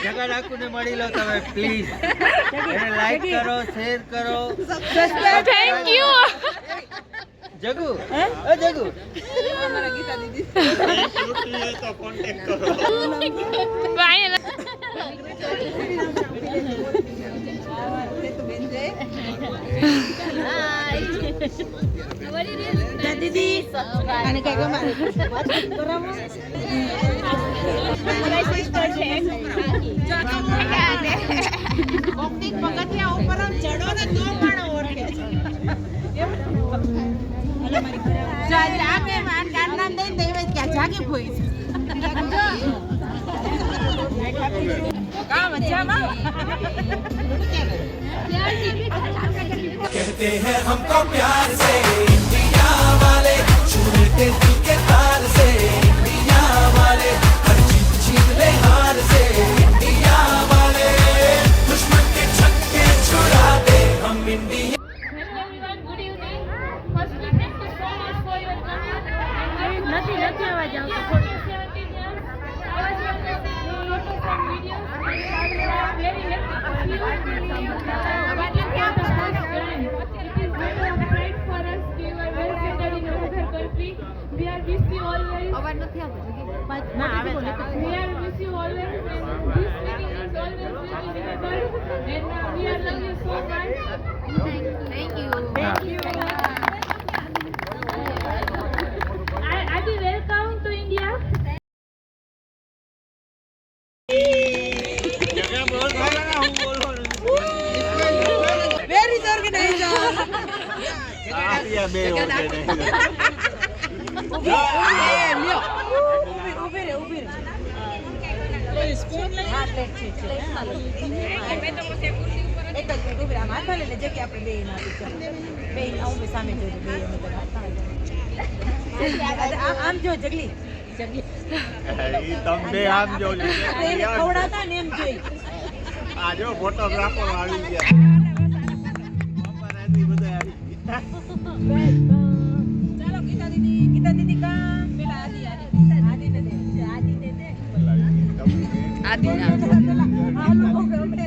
જગા ડાકુને મળી લો તમે પ્લીઝ. એને લાઈક કરો, શેર કરો. Thank you Jagu. ઓ જગુ. અમારા ગીતા દીદી તો કોન્ટેક્ટ કરો. બાય. દીદી અને કઈ ગમારે બરાબર ઓક્ટિક પગથિયા ઉપર ચડો ને તો માણો ઓળખે હલો મારી જાગે માર કાનના દઈ દેવે કે જાગે ભોઈ કા મજામાં कहते हैं हमको प्यार से इंडिया वाले छूटे दिल के तार से इंडिया वाले हर जीत जीत ले हार से इंडिया वाले दुश्मन के छक्के छुड़ा दे हम India. Hello everyone, good evening. First we thank you so much for your coming. Nothing અવાજ આવતો. For 17 years, I was witnessing a lot of fun videos. I was very happy to see you. But you have the first time. It is very great for us. We were well settled in our country. We are wish you always. અવાજ નથી આવતો ના આવે છે. We are wish you always. And this meeting is always will be remembered. And we are love you so much. Thank you Adi, welcome to India. Where is organiser આ બે organiser. ઉભી રે સ્પૂન લઈ હા plate છે મેં તો પછી કુર્સી ઉપર એક જ મિનિટ ઉભી રહે માથા લઈને જે કે આપણે બે ના બે આવું બે સામે જોજો બે અમે તો આમ જો જગલી ઈ તમે બે આમ જોજો. ખવડાતા ને એમ જોઈ આ જો ફોટોગ્રાફર આવી ગયા. પપ્પાનાથી બધા આવી ગયા. ચાલો ગીતા દીદી કા પેલા આદિ ને દે આદિ ના હાલો ઓકે ઓકે